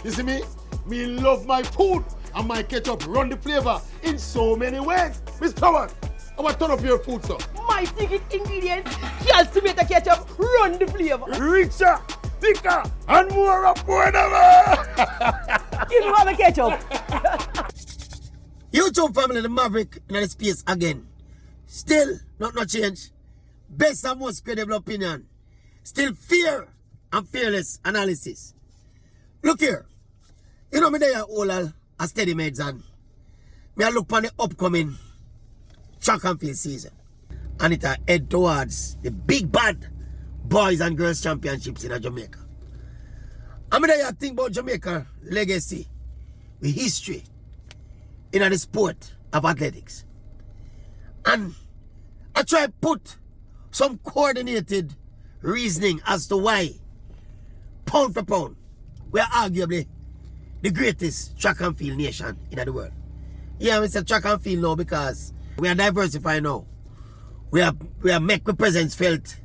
You see me? Me love my food and my ketchup run the flavor in so many ways. Miss Power, I want to turn up your food, sir. My secret ingredients, kills tomato ketchup, run the flavor. Richer, thicker, and more affordable. You have a ketchup. YouTube family, the Maverick in the space again. Still, not no change. Best and most credible opinion. Still fair and fearless analysis. Look here. You know me there all a steady meds and me I look on the upcoming track and field season. And it head towards the big bad boys and girls championships in Jamaica. I mean there think about Jamaica legacy with history in the sport of athletics. And I try to put some coordinated reasoning as to why, pound for pound, we are arguably the greatest track and field nation in the world. Yeah, we say track and field now because we are diversified now. We are make the presence felt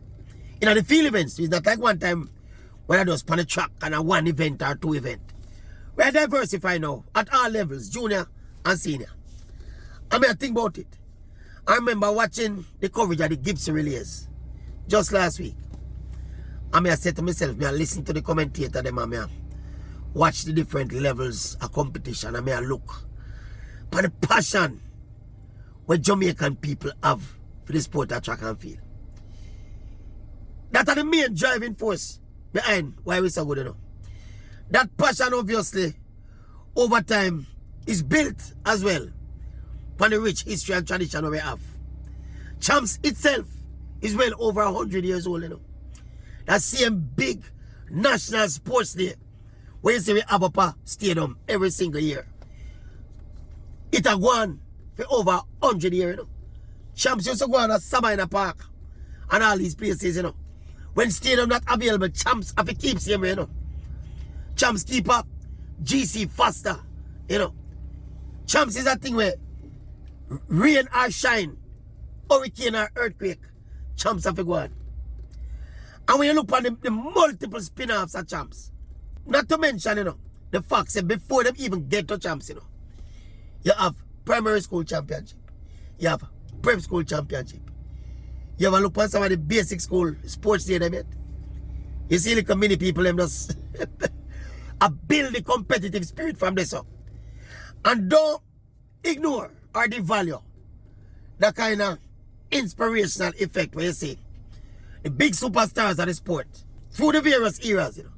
in the field events. It's not like one time when I just on a track and a one event or two event. We are diversified now at all levels, junior and senior. I mean, I think about it. I remember watching the coverage of the Gibson relays just last week. I mean, I said to myself, I listen to the commentator, them, I watch the different levels of competition. I look for the passion what Jamaican people have for the sport of track and field. That are the main driving force behind why we're so good, you know. That passion, obviously, over time, is built as well on the rich history and tradition we have. Champs itself is well over 100 years old, you know. That same big national sports day where you see we have up a stadium every single year. It has gone for over 100 years, you know. Champs used to go on a Sabina Park and all these places, you know. When stadium not available, champs have to keep same, you know. Champs keep up GC faster, you know. Champs is a thing where rain or shine, hurricane or earthquake, champs have to go on. And when you look on the multiple spin-offs of champs, not to mention, you know, the fact that before them even get to champs, you know, you have primary school championship, you have prep school championship, you have a look on some of the basic school sports day them yet. You see like many people them just build the competitive spirit from this up. And don't ignore or devalue the kind of inspirational effect where you see the big superstars of the sport through the various eras, you know.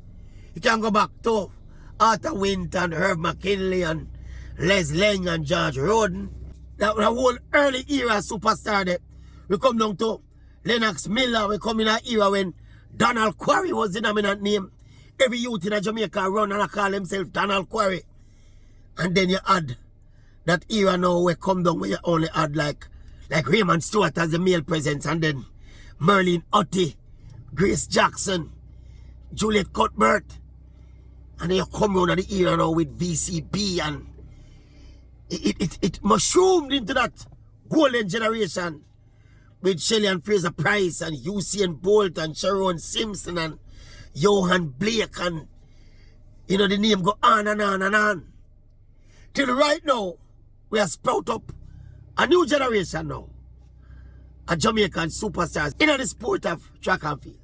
You can go back to Arthur Winton, Herb McKinley, and Les Lang and George Roden. That whole early era superstar there. We come down to Lennox Miller. We come in an era when Donald Quarry was the dominant name. Every youth in Jamaica run and call himself Donald Quarry. And then you add that era now we come down where you only add like Raymond Stewart as the male presence, and then Merlin Otti, Grace Jackson, Juliet Cuthbert, and then you come around at the era now with VCB, and it mushroomed into that golden generation with Shelley and Fraser Price and Usain Bolt and Sharon Simpson and Johan Blake, and you know the name go on and on and on. Till right now, we are sprout up a new generation now of Jamaican superstars in the sport of track and field.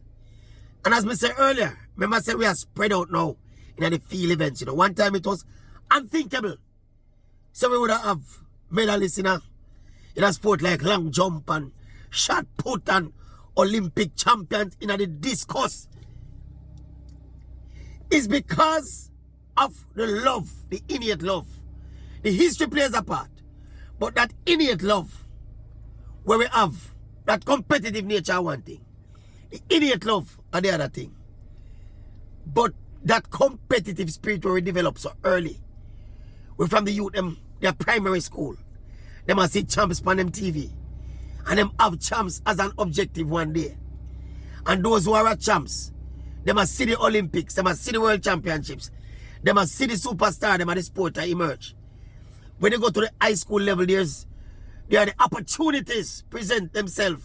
And as I said earlier, remember I said we are spread out now in the field events. You know, one time it was unthinkable. So we would have medalists in a sport like long jump and shot put and Olympic champions in the discus. It's because of the love, the innate love. The history plays a part. But that innate love, where we have that competitive nature, one thing. The innate love are the other thing. But that competitive spirit where we develop so early. We're from the youth, their primary school. They must see champs on them TV. And them have champs as an objective one day. And those who are champs, they must see the Olympics, they must see the World Championships, they must see the superstar, them at the sport that emerge. When they go to the high school level, there are the opportunities present themselves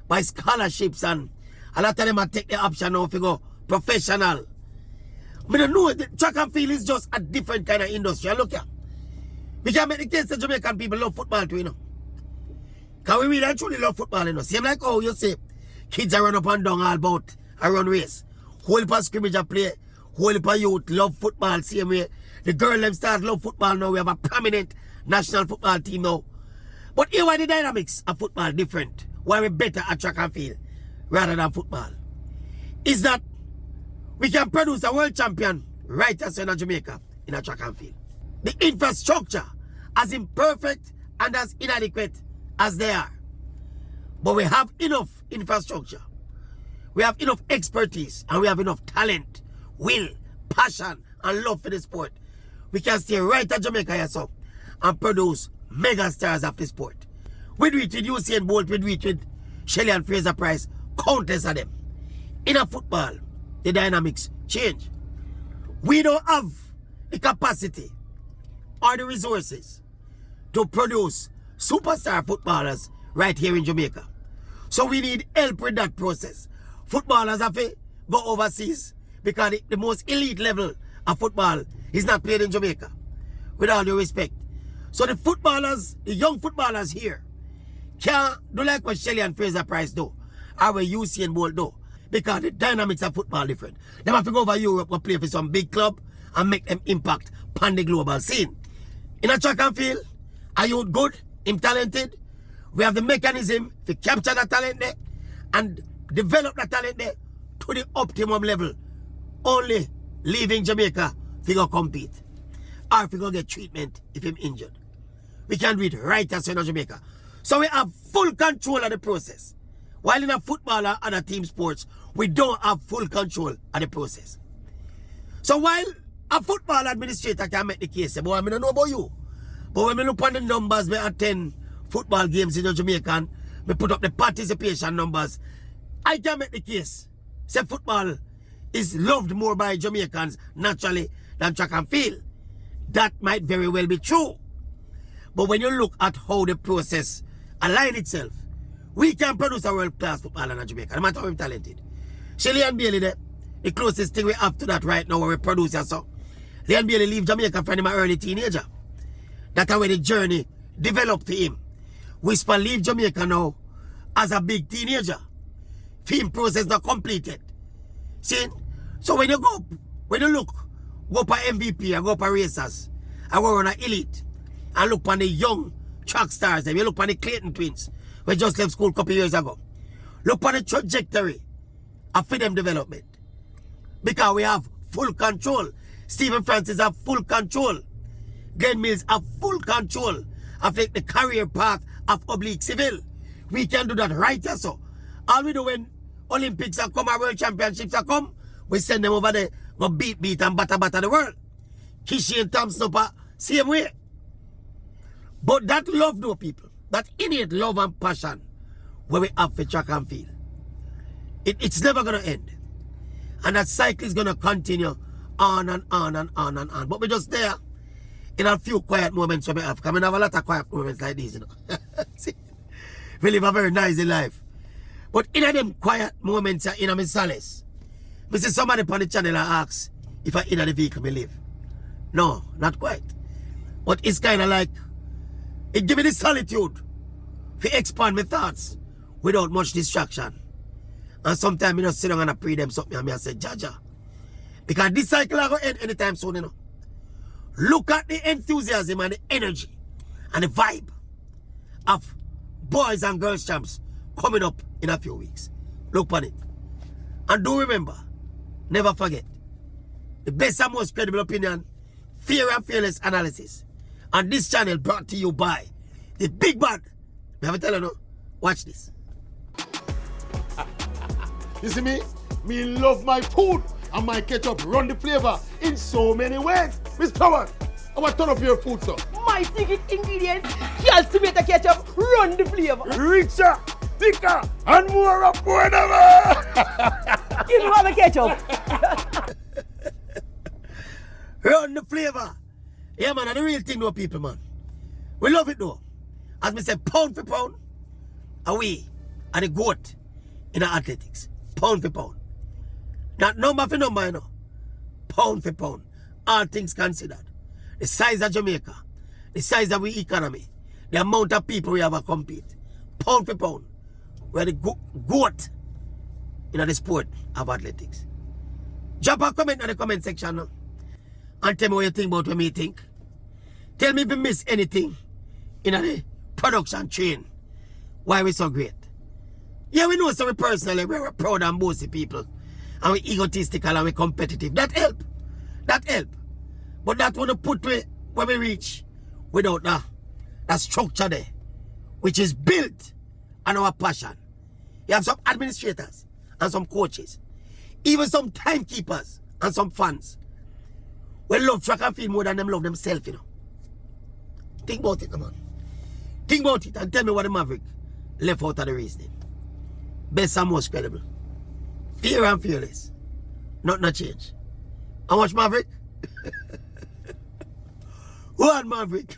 by scholarships, and a lot of them take the option now to go professional. I don't know, the track and field is just a different kind of industry. And look here, we can make the case that Jamaican people love football too, you know. Because we really and truly love football, you know. Same like how you say, kids are run up and down all about a run race. Whole heap of scrimmage a play, whole heap of youth love football same way. The girl them start love football now. We have a prominent national football team now. But here are the dynamics of football different. Why we better at track and field rather than football. Is that we can produce a world champion right as in Jamaica in a track and field. The infrastructure as imperfect and as inadequate as they are. But we have enough infrastructure. We have enough expertise and we have enough talent, will, passion and love for the sport. We can stay right at Jamaica here so and produce mega stars of the sport. We do it with Usain Bolt, we do it with Shelley and Fraser Price, countless of them. In a football, the dynamics change. We don't have the capacity or the resources to produce superstar footballers right here in Jamaica. So we need help with that process. Footballers have to go overseas because the most elite level of football is not played in Jamaica, with all due respect. So the footballers, the young footballers here, can't do like what Shelley and Fraser Price do, or what Usain Bolt do, because the dynamics of football different. They have to go over Europe and play for some big club and make them impact on the global scene. In a track and field, are you good, him talented? We have the mechanism to capture that talent there and develop that talent there to the optimum level. Only leaving Jamaica if go compete. Or if we go get treatment if him injured. We can do it right as in Jamaica. So we have full control of the process. While in a football or other team sports, we don't have full control of the process. So while a football administrator can make the case, say, boy, I don't know about you. But when we look on the numbers, we attend football games in Jamaica and we put up the participation numbers, I can make the case. Say football is loved more by Jamaicans naturally than track and field. That might very well be true. But when you look at how the process aligns itself, we can produce a world-class footballer in Jamaica, no matter how talented. Shelley and Bailey, the closest thing we have to that right now where we produce a song. Leon Bailey leave Jamaica from him an early teenager. That's how the journey developed to him. Whisper leave Jamaica now as a big teenager. Film process not completed. See? So when you go up at MVP and go up at racers, and go on an elite, and look on the young track stars, you look on the Clayton twins, we just left school a couple years ago. Look on the trajectory of them development. Because we have full control. Stephen Francis have full control. Glenn Mills have full control of the career path of Oblique Civil. We can do that right here, so. All we do when Olympics are come, or World Championships are come, we send them over there, go beat and batter the world. Kishi and Tom Snupper, same way. But that love, though, people, that innate love and passion where we have for track and field, it's never going to end. And that cycle is going to continue on and on and on and on. But we're just there in a few quiet moments where we have. Because we have a lot of quiet moments like these, you know. See, we live a very noisy life. But in them quiet moments, in my solace, we see somebody on the channel and ask if I in the vehicle we live. No, not quite. But it's kind of like, it gives me the solitude to expand my thoughts without much distraction. And sometimes I just sit down and I pray them something and I say, Jaja. Because this cycle is going to end anytime soon, you know. Look at the enthusiasm and the energy and the vibe of boys and girls champs coming up in a few weeks. Look on it. And do remember, never forget, the best and most credible opinion, fair and fearless analysis. And this channel brought to you by the big bad. I have to tell you no, watch this. You see me? Me love my food and my ketchup run the flavor in so many ways. Miss Power, I want to turn up your food, sir. My secret ingredients, Jamaica'S tomato ketchup, run the flavor. Richer, thicker, and more affordable. You know have a ketchup. Run the flavor. Yeah, man, and the real thing, though, people, man. We love it, though. As me say, pound for pound, and we are the goat in the athletics. Pound for pound. Not number for number, you know. pound for pound, all things considered, the size of Jamaica, the size of our economy, the amount of people we have to compete, pound for pound, we are the goat in the sport of athletics. Drop a comment in the comment section now and tell me what you think about what me think. Tell me if you miss anything in the production chain. Why we so great? Yeah, we know so we personally we're proud and bossy people. And we egotistical and we competitive. That help. That help. But that wanna put where we reach without that structure there, which is built on our passion. You have some administrators and some coaches, even some timekeepers and some fans. We love track and field more than them love themselves, you know. Think about it, man. Think about it and tell me what the Maverick left out of the reasoning. Best and most credible. Fear and fearless. Nothing no change. How much Maverick? One Maverick.